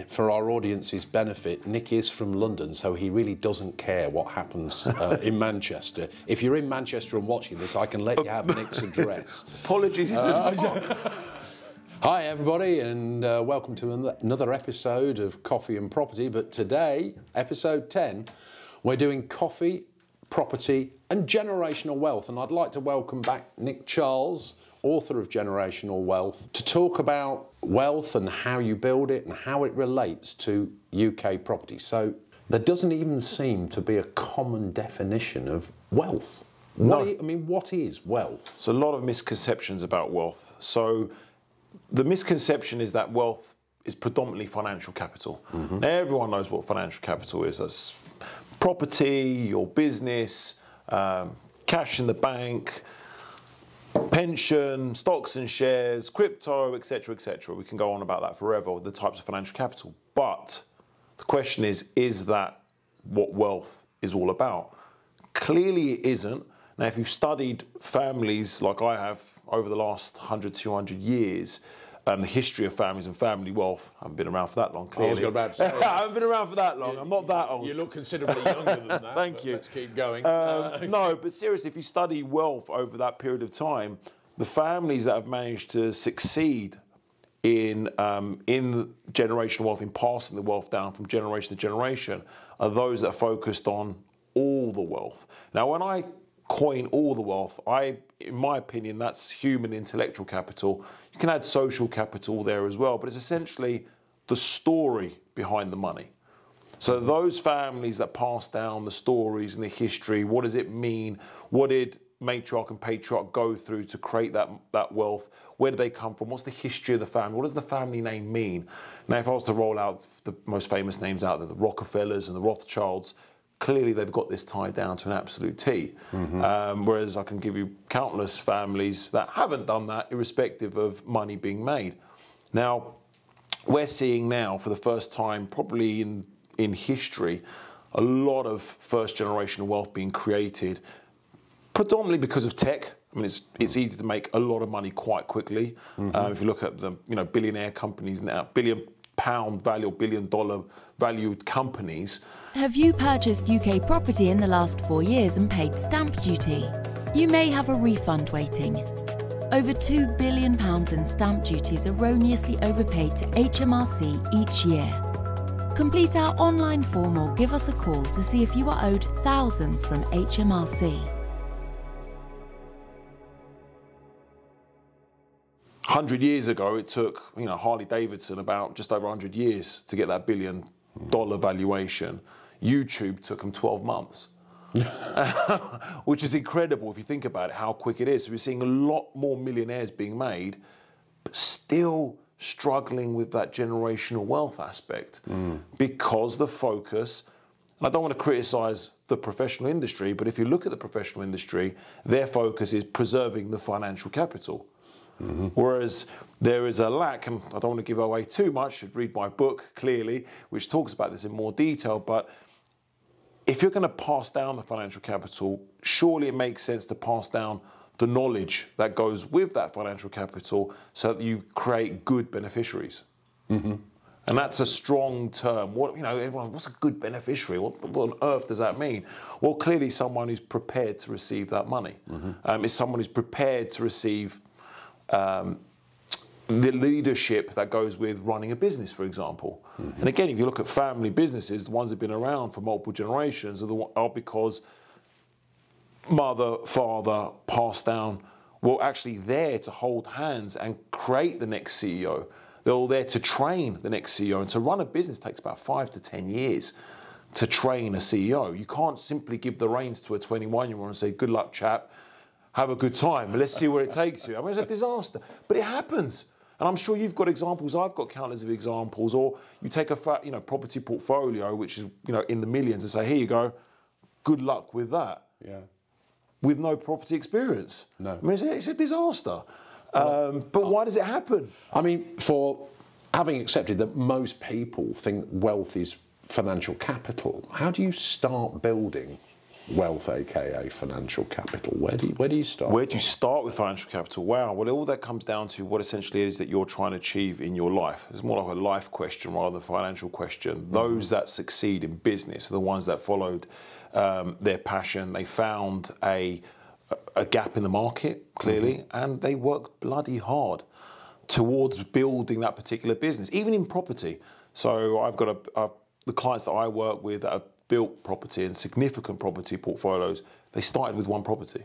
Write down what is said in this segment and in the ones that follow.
for our audience's benefit, Nick is from London, so he really doesn't care what happens in Manchester. If you're in Manchester and watching this, I can let you have Nick's address. Apologies in advance. Hi everybody, and welcome to another episode of Coffee and Property. But today, episode 10, we're doing coffee, property and generational wealth. And I'd like to welcome back Nick Charles, author of Generational Wealth, to talk about wealth and how you build it and how it relates to UK property. So there doesn't even seem to be a common definition of wealth. No. What is wealth? So a lot of misconceptions about wealth. So the misconception is that wealth is predominantly financial capital. Mm-hmm. Now, everyone knows what financial capital is. That's property, your business, cash in the bank, pension, stocks and shares, crypto, etc., etc. We can go on about that forever, the types of financial capital. But the question is that what wealth is all about? Clearly it isn't. Now, if you've studied families like I have over the last 100, 200 years, the history of families and family wealth, I haven't been around for that long, clearly. I was about to say. I haven't been around for that long. I'm not that old. You look considerably younger than that. Thank you. Let's keep going. No, but seriously, if you study wealth over that period of time, the families that have managed to succeed in generational wealth, in passing the wealth down from generation to generation, are those that are focused on all the wealth. Now, when I coin all the wealth, in my opinion, that's human intellectual capital. You can add social capital there as well, but it's essentially the story behind the money. So those families that pass down the stories and the history, what does it mean? What did matriarch and patriarch go through to create that wealth? Where do they come from? What's the history of the family? What does the family name mean? Now, if I was to roll out the most famous names out there, the Rockefellers and the Rothschilds, clearly they've got this tied down to an absolute T. Mm-hmm. Whereas I can give you countless families that haven't done that, irrespective of money being made. Now, we're seeing now for the first time, probably in history, a lot of first generational wealth being created, predominantly because of tech. I mean, it's easy to make a lot of money quite quickly. Mm-hmm. If you look at the billionaire companies now, £1 billion value, $1 billion valued companies. Have you purchased UK property in the last 4 years and paid stamp duty? You may have a refund waiting. Over £2 billion in stamp duty is erroneously overpaid to HMRC each year. Complete our online form or give us a call to see if you are owed thousands from HMRC. 100 years ago, it took Harley Davidson about just over 100 years to get that $1 billion valuation. YouTube took them 12 months, which is incredible if you think about it, how quick it is. So we're seeing a lot more millionaires being made, but still struggling with that generational wealth aspect because the focus, and I don't want to criticize the professional industry, but if you look at the professional industry, their focus is preserving the financial capital. Mm-hmm. Whereas there is a lack, and I don't want to give away too much, read my book, clearly, which talks about this in more detail, but if you're going to pass down the financial capital, surely it makes sense to pass down the knowledge that goes with that financial capital so that you create good beneficiaries. Mm-hmm. And that's a strong term. Everyone, what's a good beneficiary? What on earth does that mean? Well, clearly someone who's prepared to receive that money. Mm-hmm. Is someone who's prepared to receive the leadership that goes with running a business, for example. Mm-hmm. And again, if you look at family businesses, the ones that have been around for multiple generations are because mother, father passed down, were actually there to hold hands and create the next CEO. They're all there to train the next CEO. And to run a business takes about 5 to 10 years to train a CEO. You can't simply give the reins to a 21-year-old and say, good luck, chap. Have a good time. Let's see where it takes you. I mean, it's a disaster. But it happens. And I'm sure you've got examples. I've got countless of examples. Or you take a property portfolio, which is in the millions, and say, here you go. Good luck with that. Yeah. With no property experience. No. I mean, it's a disaster. But why does it happen? I mean, for having accepted that most people think wealth is financial capital, how do you start building wealth, aka financial capital? Where do you start? Where do you start with financial capital? Wow. Well, all that comes down to what essentially it is that you're trying to achieve in your life. It's more like a life question rather than a financial question. Those that succeed in business are the ones that followed their passion. They found a gap in the market, clearly, and they worked bloody hard towards building that particular business, even in property. So I've got the clients that I work with that have built property and significant property portfolios. They started with one property,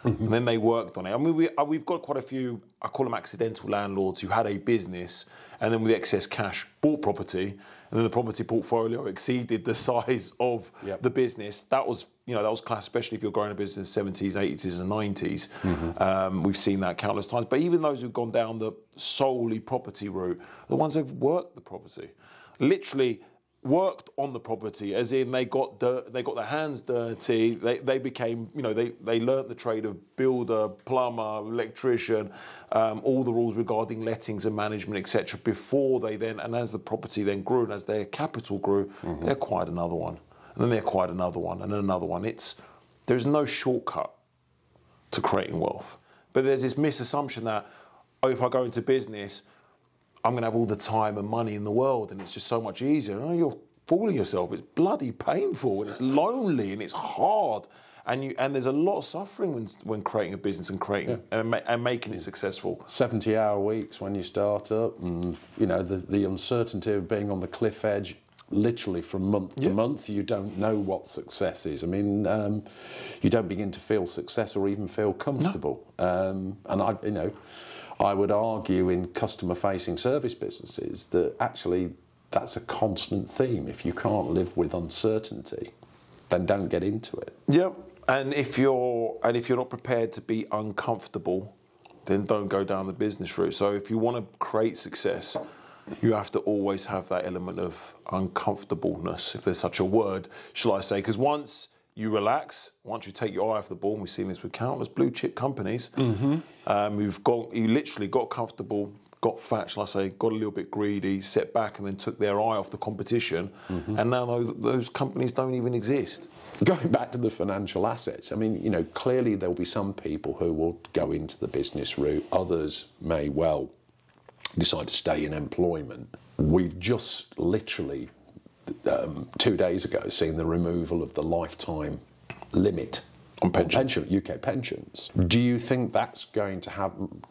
and then they worked on it. I mean, we've got quite a few, I call them accidental landlords, who had a business and then with excess cash bought property, and then the property portfolio exceeded the size of the business. That was class, especially if you're growing a business in the 70s, 80s and 90s. We've seen that countless times. But even those who've gone down the solely property route, the ones who've worked the property, literally worked on the property, as in they got their hands dirty. They became, they learnt the trade of builder, plumber, electrician, all the rules regarding lettings and management, etc. Before they then, and as the property then grew and as their capital grew, they acquired another one, and then they acquired another one, and then another one. There's no shortcut to creating wealth, but there's this misassumption that, if I go into business, I'm going to have all the time and money in the world, and it's just so much easier. No, you're fooling yourself. It's bloody painful, and it's lonely, and it's hard, and there's a lot of suffering when creating a business and creating and making it successful. 70-hour weeks when you start up, and the uncertainty of being on the cliff edge, literally from month to month. You don't know what success is. I mean, you don't begin to feel success or even feel comfortable. No. And I would argue in customer-facing service businesses that actually that's a constant theme. If you can't live with uncertainty, then don't get into it. Yep. And if you're not prepared to be uncomfortable, then don't go down the business route. So if you want to create success, you have to always have that element of uncomfortableness, if there's such a word, shall I say? Because once you relax, once you take your eye off the ball, and we've seen this with countless blue chip companies, you literally got comfortable, got fat, shall I say, got a little bit greedy, set back, and then took their eye off the competition, and now those companies don't even exist. Going back to the financial assets, I mean, clearly there'll be some people who will go into the business route, others may well decide to stay in employment. We've just literally 2 days ago seen the removal of the lifetime limit on UK pensions. Do you think that's going to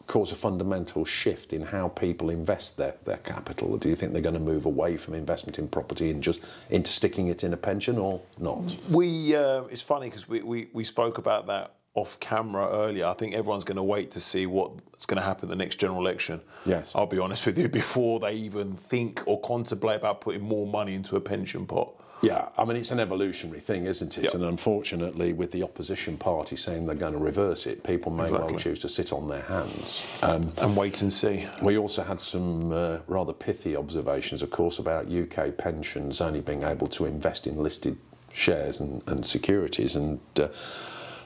cause a fundamental shift in how people invest their capital? Or do you think they're going to move away from investment in property and just into sticking it in a pension, or not? It's funny because we spoke about that off camera earlier. I think everyone's going to wait to see what's going to happen in the next general election. Yes. I'll be honest with you, before they even think or contemplate about putting more money into a pension pot. Yeah, I mean, it's an evolutionary thing, isn't it? Yep. And unfortunately, with the opposition party saying they're going to reverse it, people may well choose to sit on their hands. And wait and see. We also had some rather pithy observations, of course, about UK pensions only being able to invest in listed shares and securities, and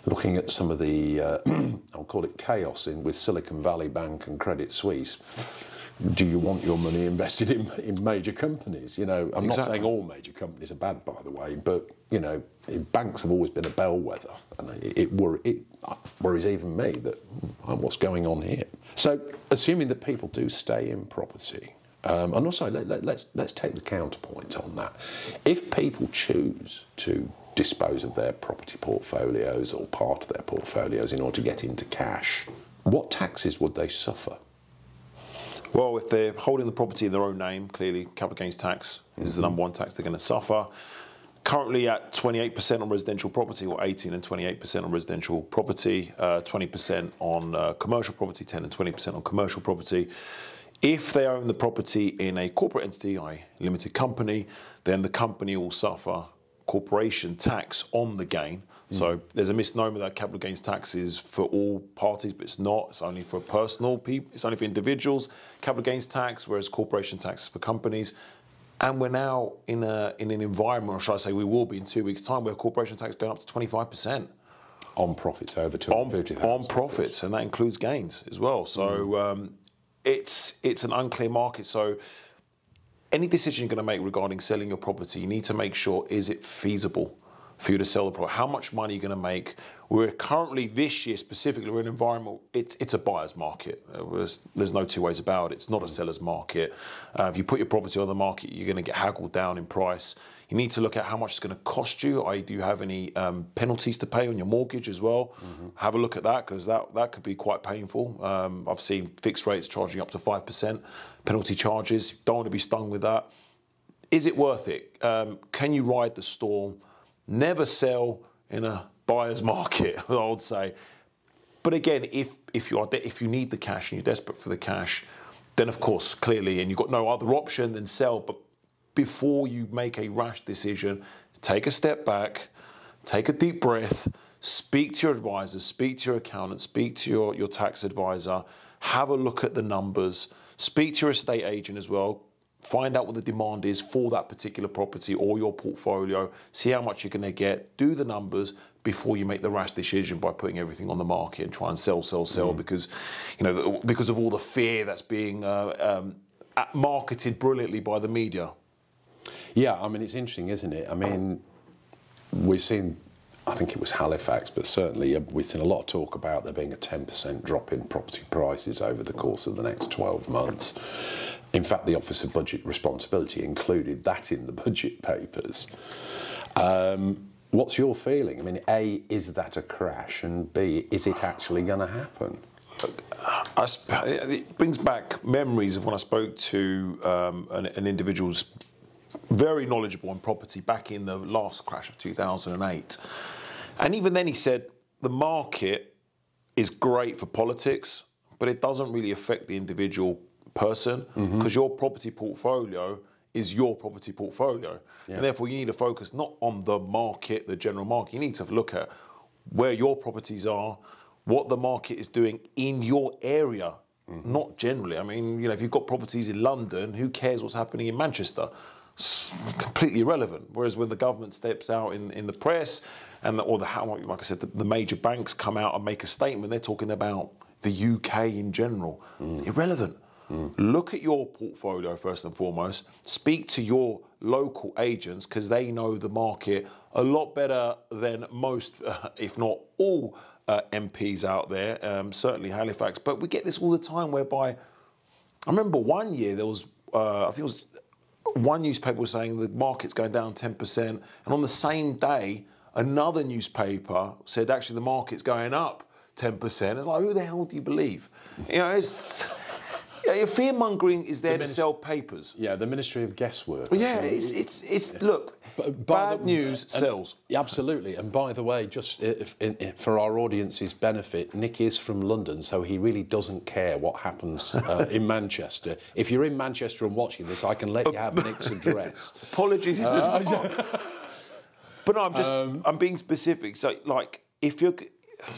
looking at some of the, I'll call it chaos with Silicon Valley Bank and Credit Suisse. Do you want your money invested in major companies? I'm not saying all major companies are bad, by the way, but, banks have always been a bellwether, and it worries even me that what's going on here. So, assuming that people do stay in property, and also let's take the counterpoint on that. If people choose to dispose of their property portfolios or part of their portfolios in order to get into cash, what taxes would they suffer? Well, if they're holding the property in their own name, clearly capital gains tax is the number one tax they're going to suffer. Currently at 28% on residential property, or 18 and 28% on residential property, 20% on commercial property, 10 and 20% on commercial property. If they own the property in a corporate entity, i.e. limited company, then the company will suffer corporation tax on the gain. So there's a misnomer that capital gains tax is for all parties, but it's not. It's only for personal people. It's only for individuals. Capital gains tax, whereas corporation tax is for companies. And we're now in an environment, or should I say we will be in 2 weeks' time, where corporation tax is going up to 25%. On profits over 250,000. On profits, and that includes gains as well. So it's an unclear market. So any decision you're going to make regarding selling your property, you need to make sure, is it feasible for you to sell the property? How much money are you going to make? We're currently, this year specifically, we're in an environment, it's a buyer's market. There's no two ways about it. It's not a seller's market. If you put your property on the market, you're going to get haggled down in price. You need to look at how much it's going to cost you. Do you have any penalties to pay on your mortgage as well? Have a look at that, because that could be quite painful. I've seen fixed rates charging up to 5% penalty charges. Don't want to be stung with that. Is it worth it? Can you ride the storm? Never sell in a buyer's market, I would say. But again, if you need the cash and you're desperate for the cash, then of course, clearly, and you've got no other option than sell. But before you make a rash decision, take a step back, take a deep breath, speak to your advisor, speak to your accountant, speak to your tax advisor, have a look at the numbers, speak to your estate agent as well. Find out what the demand is for that particular property or your portfolio. See how much you're going to get. Do the numbers before you make the rash decision by putting everything on the market and try and sell, because, because of all the fear that's being marketed brilliantly by the media. Yeah, I mean, it's interesting, isn't it? I mean, we've seen, I think it was Halifax, but certainly we've seen a lot of talk about there being a 10% drop in property prices over the course of the next 12 months. In fact, the Office of Budget Responsibility included that in the budget papers. What's your feeling? I mean, A, is that a crash? And B, is it actually going to happen? It brings back memories of when I spoke to an individual's very knowledgeable on property back in the last crash of 2008. And even then he said, the market is great for politics, but it doesn't really affect the individual person, because your property portfolio is your property portfolio. Yeah. And therefore you need to focus not on the market, the general market. You need to look at where your properties are, what the market is doing in your area, not generally. I mean, if you've got properties in London, who cares what's happening in Manchester? It's completely irrelevant. Whereas when the government steps out in the press, like I said, the major banks come out and make a statement, they're talking about the UK in general. Irrelevant. Look at your portfolio first and foremost. Speak to your local agents, because they know the market a lot better than most, if not all, MPs out there. Certainly Halifax. But we get this all the time, whereby I remember one year there was, I think it was one newspaper was saying the market's going down 10%, and on the same day another newspaper said actually the market's going up 10%. It's like, who the hell do you believe? Your fear-mongering is there to sell papers. Yeah, the Ministry of Guesswork. Yeah, it's look, bad news sells. Absolutely. And by the way, just for our audience's benefit, Nick is from London, so he really doesn't care what happens in Manchester. If you're in Manchester and watching this, I can let you have Nick's address. Apologies in advance. But no, I'm being specific. So, like, if you're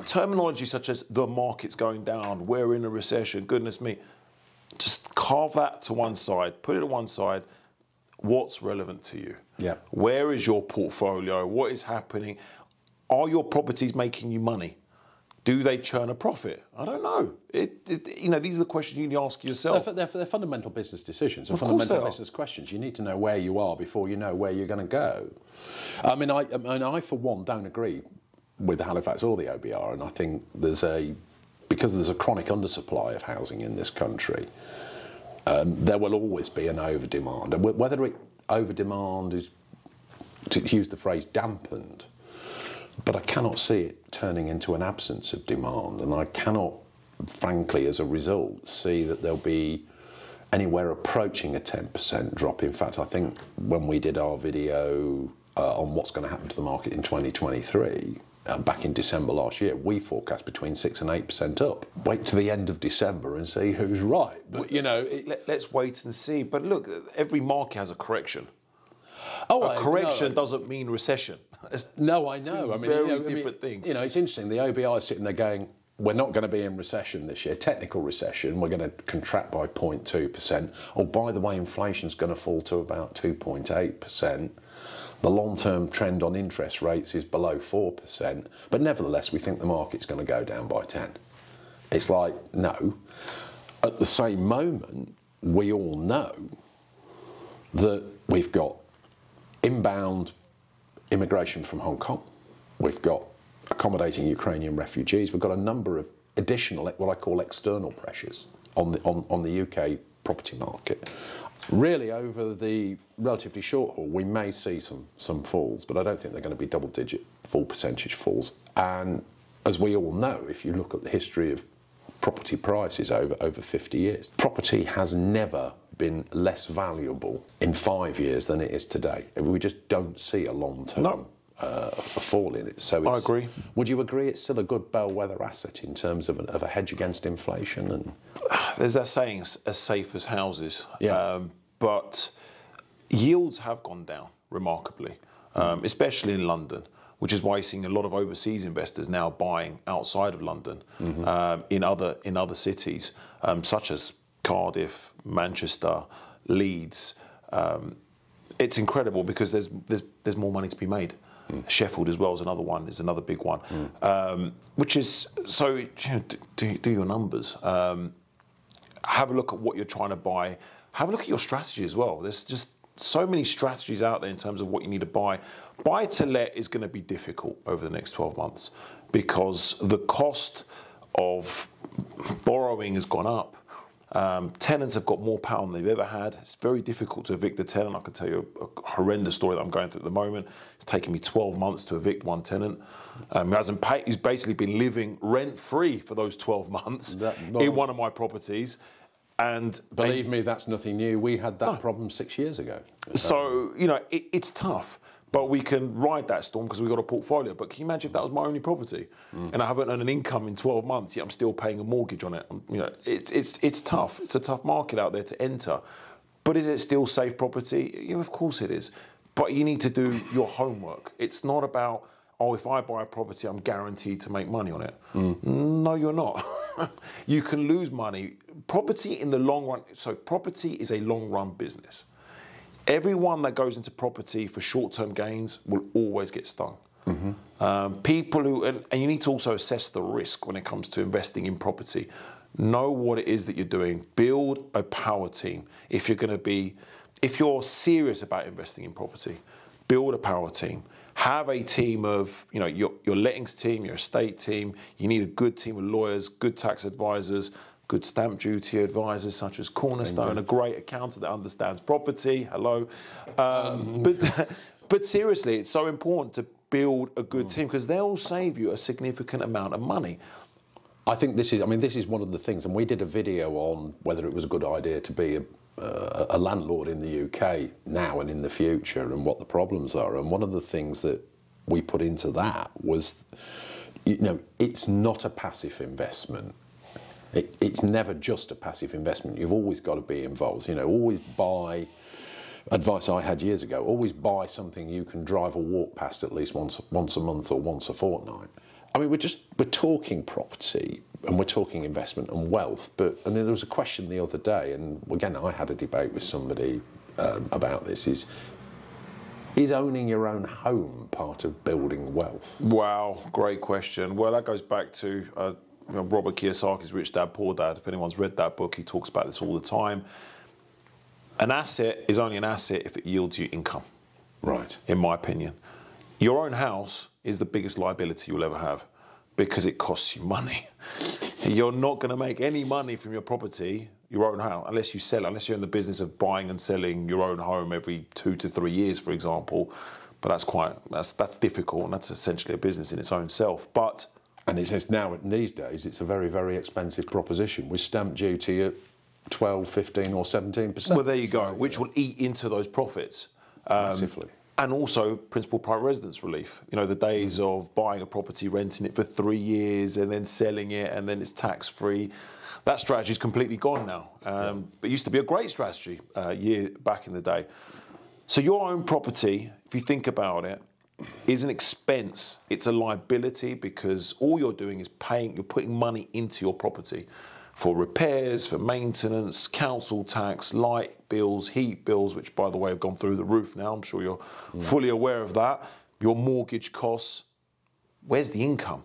terminology such as the market's going down, we're in a recession, goodness me, just carve that to one side, put it to one side. What's relevant to you? Yeah. Where is your portfolio? What is happening? Are your properties making you money? Do they churn a profit? I don't know. These are the questions you need to ask yourself. They're fundamental business decisions and fundamental business questions. You need to know where you are before you know where you're going to go. I mean, I for one don't agree with Halifax or the OBR, and I think because there's a chronic undersupply of housing in this country, there will always be an over-demand. And whether over-demand is, to use the phrase, dampened, but I cannot see it turning into an absence of demand. And I cannot, frankly, as a result, see that there'll be anywhere approaching a 10% drop. In fact, I think when we did our video on what's going to happen to the market in 2023, back in December last year, we forecast between 6 and 8% up. Wait to the end of December and see who's right. But let's wait and see. But look, every market has a correction. A correction doesn't mean recession. No, I know. Very different things. It's interesting. The OBI is sitting there going, we're not going to be in recession this year, technical recession. We're going to contract by 0.2%. Oh, by the way, inflation's going to fall to about 2.8%. The long-term trend on interest rates is below 4%, but nevertheless, we think the market's going to go down by 10. It's like, no. At the same moment, we all know that we've got inbound immigration from Hong Kong. We've got accommodating Ukrainian refugees. We've got a number of additional, what I call external pressures on the UK property market. Really, over the relatively short haul, we may see some falls, but I don't think they're going to be double-digit full percentage falls. And as we all know, if you look at the history of property prices over 50 years, property has never been less valuable in 5 years than it is today. We just don't see a long-term fall in it. So I agree. Would you agree it's still a good bellwether asset in terms of a hedge against inflation? And there's that saying, as safe as houses. Yeah. But yields have gone down remarkably, especially in London, which is why you're seeing a lot of overseas investors now buying outside of London, in other cities, such as Cardiff, Manchester, Leeds. It's incredible because there's more money to be made. Sheffield as well is another one, is another big one, which is, so do your numbers. Have a look at what you're trying to buy. Have a look at your strategy as well. There's just so many strategies out there in terms of what you need to buy. Buy to let is going to be difficult over the next 12 months because the cost of borrowing has gone up. Tenants have got more power than they've ever had. It's very difficult to evict a tenant. I can tell you a horrendous story that I'm going through at the moment. It's taken me 12 months to evict one tenant. He hasn't paid. He's basically been living rent-free for those 12 months in one of my properties. And believe me, that's nothing new. We had that problem 6 years ago. So, it's tough. But we can ride that storm because we've got a portfolio. But can you imagine if that was my only property and I haven't earned an income in 12 months, yet I'm still paying a mortgage on it? It's tough. It's a tough market out there to enter. But is it still safe property? Yeah, of course it is. But you need to do your homework. It's not about, if I buy a property, I'm guaranteed to make money on it. No, you're not. You can lose money. Property in the long run, so property is a long run business. Everyone that goes into property for short-term gains will always get stung. People who, and you need to also assess the risk when it comes to investing in property. Know what it is that you're doing. Build a power team. If you're serious about investing in property, build a power team. Have a team of, your lettings team, your estate team. You need a good team of lawyers, good tax advisors, good stamp duty advisors such as Cornerstone, a great accountant that understands property. Hello. But seriously, it's so important to build a good team because they'll save you a significant amount of money. I think this is one of the things, and we did a video on whether it was a good idea to be a landlord in the UK now and in the future and what the problems are. And one of the things that we put into that was, it's not a passive investment. It's never just a passive investment. You've always got to be involved. Always buy, advice I had years ago, always buy something you can drive or walk past at least once a month or once a fortnight. We're talking property and we're talking investment and wealth. But there was a question the other day, and again, I had a debate with somebody about this, is owning your own home part of building wealth? Wow, great question. Well, that goes back to Robert Kiyosaki's Rich Dad, Poor Dad. If anyone's read that book, he talks about this all the time. An asset is only an asset if it yields you income. Right. In my opinion. Your own house is the biggest liability you'll ever have because it costs you money. You're not going to make any money from your property, your own house, unless you sell it, unless you're in the business of buying and selling your own home every 2 to 3 years, for example. But that's difficult, and that's essentially a business in its own self. And it says now, these days, it's a very, very expensive proposition with stamp duty at 12, 15 or 17%. Well, there you go, which will eat into those profits. Massively. And also principal private residence relief. The days of buying a property, renting it for 3 years and then selling it and then it's tax-free. That strategy is completely gone now. It used to be a great strategy back in the day. So your own property, if you think about it, is an expense. It's a liability because all you're doing is you're putting money into your property for repairs, for maintenance, council tax, light bills, heat bills, which by the way have gone through the roof now. I'm sure you're fully aware of that. Your mortgage costs. Where's the income?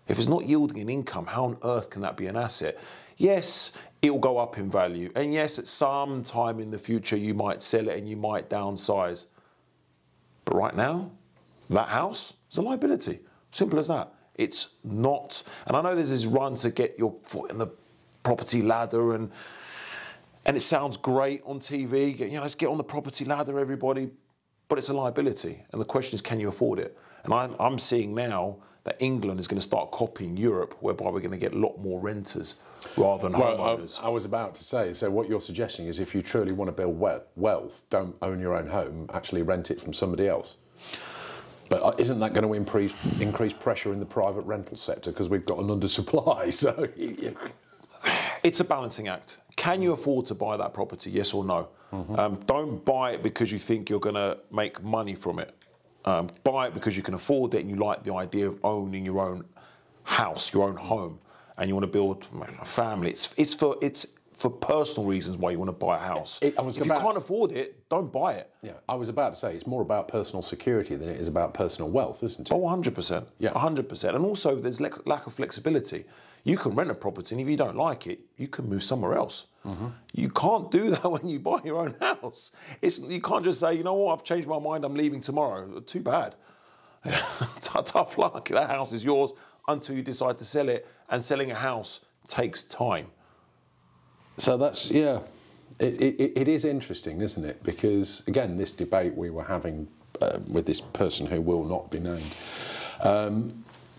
If it's not yielding an income, how on earth can that be an asset? Yes, it will go up in value. And yes, at some time in the future, you might sell it and you might downsize. But right now, that house is a liability. Simple as that. It's not, and I know there's this run to get your foot in the property ladder, and it sounds great on TV. You know, let's get on the property ladder, everybody. But it's a liability, and the question is, can you afford it? And I'm seeing now that England is going to start copying Europe, whereby we're going to get a lot more renters rather than homeowners. I was about to say, so what you're suggesting is if you truly want to build wealth, don't own your own home, actually rent it from somebody else. But isn't that going to increase pressure in the private rental sector because we've got an undersupply? So it's a balancing act. Can you afford to buy that property, yes or no? Don't buy it because you think you're going to make money from it. Buy it because you can afford it and you like the idea of owning your own house, your own home, and you want to build a family. It's for personal reasons why you want to buy a house. If you can't afford it, don't buy it. Yeah, I was about to say it's more about personal security than it is about personal wealth, isn't it? Oh, 100%. Yeah, 100%. And also, there's lack of flexibility. You can rent a property, and if you don't like it, you can move somewhere else. You can't do that when you buy your own house. You can't just say, you know what, I've changed my mind, I'm leaving tomorrow. Too bad. Tough luck. That house is yours until you decide to sell it, and selling a house takes time. So that's, yeah, it is interesting, isn't it? Because, again, this debate we were having with this person who will not be named,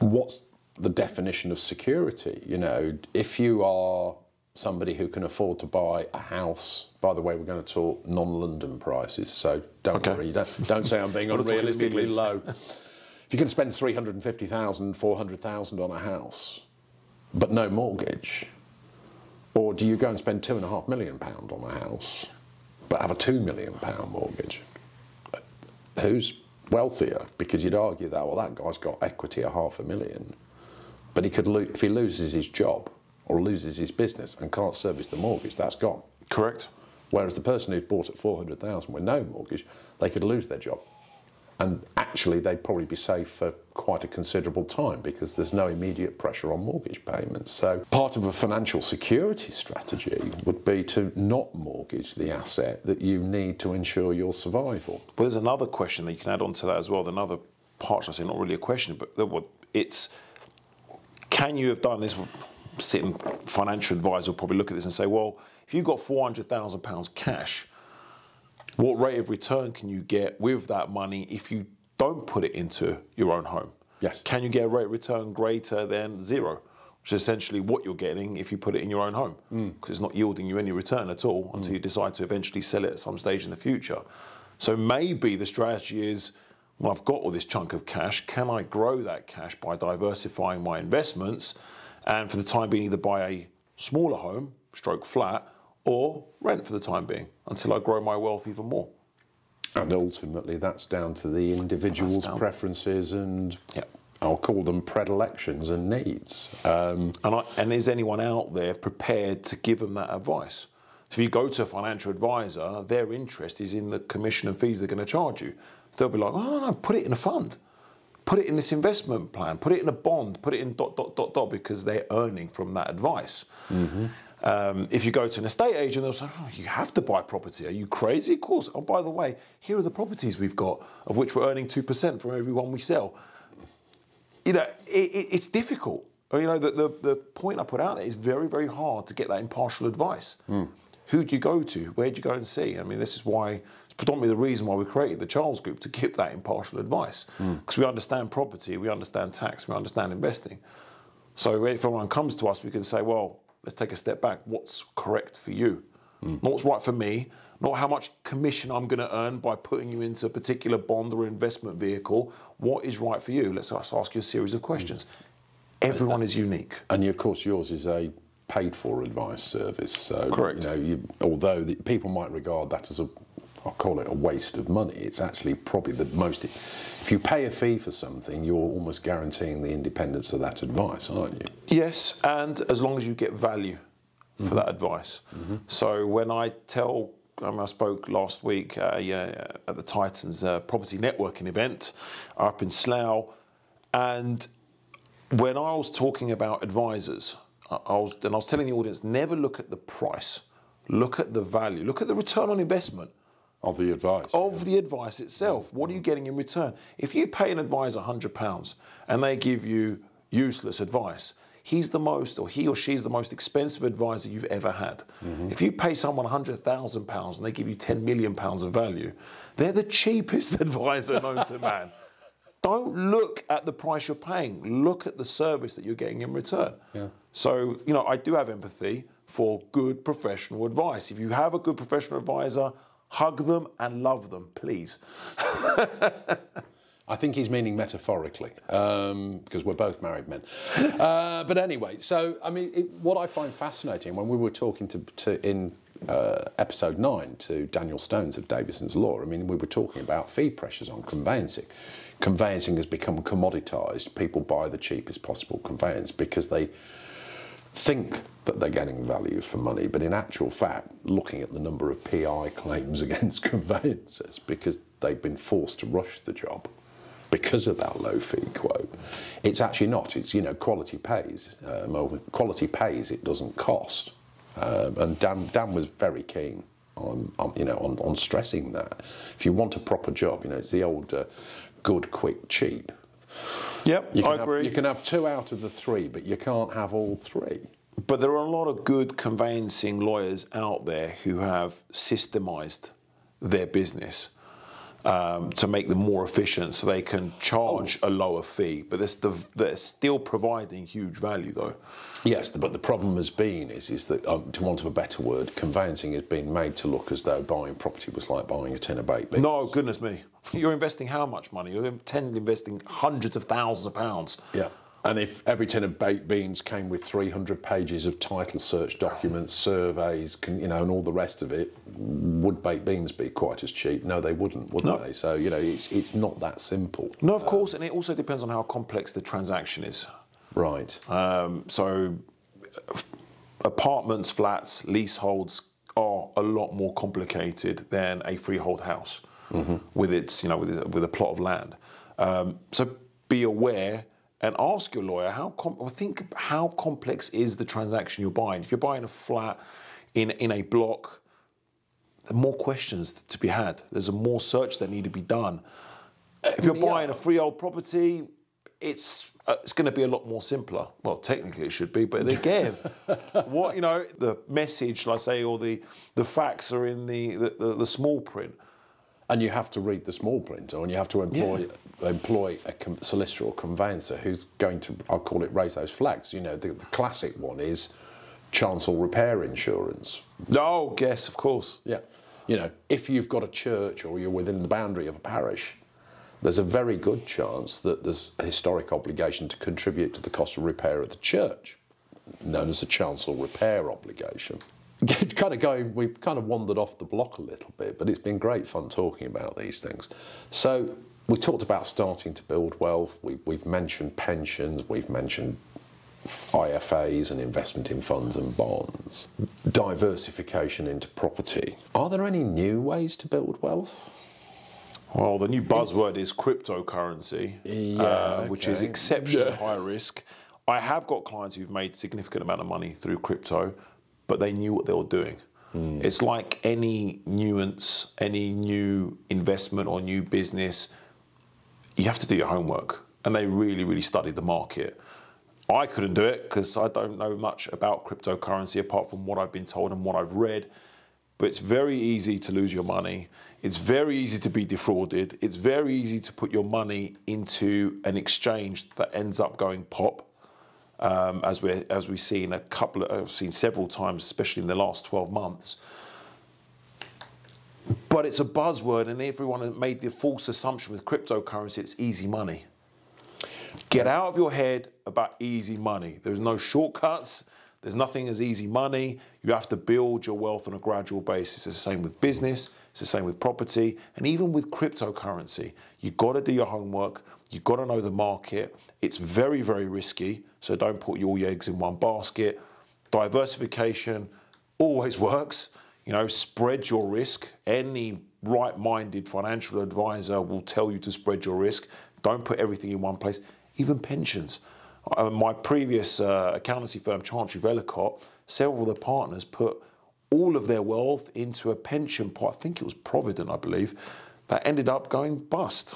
what's the definition of security? You know, if you are somebody who can afford to buy a house, by the way, we're going to talk non-London prices, so don't worry, don't say I'm being unrealistically low. If you're going to spend $350,000, $400,000 on a house, but no mortgage, or do you go and spend £2.5 million on a house, but have a £2 million mortgage? Who's wealthier? Because you'd argue that, well, that guy's got equity of $500,000, but he could if he loses his job or loses his business and can't service the mortgage, that's gone. Correct. Whereas the person who's bought at $400,000 with no mortgage, they could lose their job. And actually, they'd probably be safe for quite a considerable time because there's no immediate pressure on mortgage payments. So part of a financial security strategy would be to not mortgage the asset that you need to ensure your survival. But there's another question that you can add on to that as well. Another part, I say, not really a question, but it's, can you have done this? Sitting financial advisor will probably look at this and say, well, if you've got £400,000 cash, what rate of return can you get with that money if you don't put it into your own home? Yes. Can you get a rate of return greater than zero, which is essentially what you're getting if you put it in your own home, because it's not yielding you any return at all until you decide to eventually sell it at some stage in the future. So maybe the strategy is, well, I've got all this chunk of cash, can I grow that cash by diversifying my investments, and for the time being either buy a smaller home, stroke flat, or rent for the time being until I grow my wealth even more. And ultimately that's down to the individual's preferences and I'll call them predilections and needs. And is anyone out there prepared to give them that advice? So if you go to a financial advisor, their interest is in the commission and fees they're going to charge you. So they'll be like, oh no, put it in a fund. Put it in this investment plan, put it in a bond, put it in ... because they're earning from that advice. If you go to an estate agent, they'll say, oh, you have to buy property. Are you crazy? Of course. Oh, by the way, here are the properties we've got, of which we're earning 2% from every one we sell. You know, it's difficult. You know, the point I put out there is very, very hard to get that impartial advice. Who do you go to? Where do you go and see? I mean, this is why, it's predominantly the reason why we created the Charles Group, to give that impartial advice. Because we understand property, we understand tax, we understand investing. So if anyone comes to us, we can say, well, let's take a step back. What's correct for you? Not what's right for me, not how much commission I'm going to earn by putting you into a particular bond or investment vehicle. What is right for you? Let's ask you a series of questions. Everyone is unique. And of course, yours is a paid-for advice service. So, correct. You know, although people might regard that as I'll call it a waste of money, it's actually probably the most. If you pay a fee for something, you're almost guaranteeing the independence of that advice, aren't you? Yes, and as long as you get value for that advice. So when I I spoke last week at the Titans property networking event up in Slough, and when I was talking about advisors, I was telling the audience, never look at the price, look at the value, look at the return on investment Of the advice. Of the advice itself. What are you getting in return? If you pay an advisor £100 and they give you useless advice, he's the most, or he or she's the most expensive advisor you've ever had. If you pay someone £100,000 and they give you £10 million of value, they're the cheapest advisor known to man. Don't look at the price you're paying. Look at the service that you're getting in return. Yeah. So, I do have empathy for good professional advice. If you have a good professional advisor, hug them and love them, please. I think he's meaning metaphorically, because we're both married men. But anyway, so, I mean, what I find fascinating, when we were talking in episode 9 to Daniel Stones of Davison's Law, I mean, we were talking about fee pressures on conveyancing. Conveyancing has become commoditised. People buy the cheapest possible conveyance because they think that they're getting value for money, but in actual fact, looking at the number of PI claims against conveyancers because they've been forced to rush the job because of that low fee quote, it's actually not. It's, quality pays. Quality pays, it doesn't cost. And Dan was very keen on stressing that. If you want a proper job, it's the old good, quick, cheap. Yep, I agree. You can have 2 out of the 3, but you can't have all 3. But there are a lot of good conveyancing lawyers out there who have systemised their business to make them more efficient so they can charge a lower fee. But they're still providing huge value, though. Yes, but the problem has been is that, to want of a better word, conveyancing has been made to look as though buying property was like buying a tin of baked beans. No, goodness me. You're investing how much money? You're investing hundreds of thousands of pounds. Yeah. And if every tin of baked beans came with 300 pages of title search documents, surveys, and all the rest of it, would baked beans be quite as cheap? No, they wouldn't, they? So, it's not that simple. No, of course, and it also depends on how complex the transaction is. Right. So apartments, flats, leaseholds are a lot more complicated than a freehold house with its, with a plot of land. So be aware and ask your lawyer think how complex is the transaction you're buying. If you're buying a flat in a block, there are more questions to be had. There's more search that need to be done. If you're buying a freehold property, it's going to be a lot more simpler. Well, technically it should be, but again, the message, let's say, or the facts are in the small print. And you have to read the small print, and you have to employ a solicitor or conveyancer who's going to, I'll call it, raise those flags. The classic one is chancel repair insurance. Oh, yes, of course. Yeah. If you've got a church or you're within the boundary of a parish, there's a very good chance that there's a historic obligation to contribute to the cost of repair of the church, known as a chancel repair obligation. We've kind of wandered off the block a little bit, but it's been great fun talking about these things. So we talked about starting to build wealth. We've mentioned pensions. We've mentioned IFAs and investment in funds and bonds. Diversification into property. Are there any new ways to build wealth? Well, the new buzzword is cryptocurrency, which is exceptionally high risk. I have got clients who've made significant amount of money through crypto, but they knew what they were doing. It's like any nuance, any new investment or new business, you have to do your homework. And they really, really studied the market. I couldn't do it because I don't know much about cryptocurrency apart from what I've been told and what I've read. But it's very easy to lose your money. It's very easy to be defrauded. It's very easy to put your money into an exchange that ends up going pop. As we've seen I've seen several times, especially in the last 12 months. But it's a buzzword, and everyone has made the false assumption with cryptocurrency it's easy money. Get out of your head about easy money. There's no shortcuts. There's nothing as easy money. You have to build your wealth on a gradual basis. It's the same with business. It's the same with property. And even with cryptocurrency, you've got to do your homework. You've got to know the market. It's very, very risky. So don't put all your eggs in one basket. Diversification always works. Spread your risk. Any right-minded financial advisor will tell you to spread your risk. Don't put everything in one place. Even pensions. My previous accountancy firm, Chantry Velicott, several of the partners put all of their wealth into a pension pot, I think it was Provident, I believe, that ended up going bust.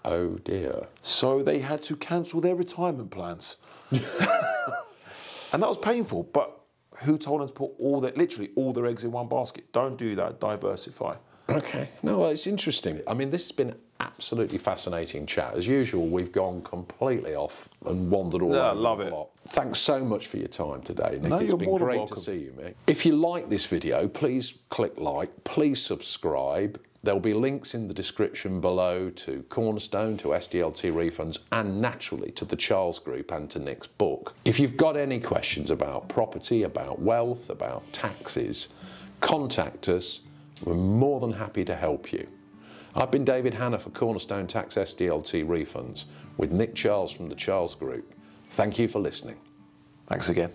Oh dear. So they had to cancel their retirement plans. And that was painful, but who told them to put literally all their eggs in one basket? Don't do that, diversify. Okay, no, well, it's interesting. I mean, this has been absolutely fascinating chat. As usual, we've gone completely off and wandered all over. I love the it. plot. Thanks so much for your time today, Nick. No, It's you're been more than great welcome. to see you, mate. If you like this video, please click like, please subscribe. There'll be links in the description below to Cornerstone, to SDLT Refunds, and naturally to the Charles Group and to Nick's book. If you've got any questions about property, about wealth, about taxes, contact us. We're more than happy to help you. I've been David Hanna for Cornerstone Tax SDLT Refunds with Nick Charles from the Charles Group. Thank you for listening. Thanks again.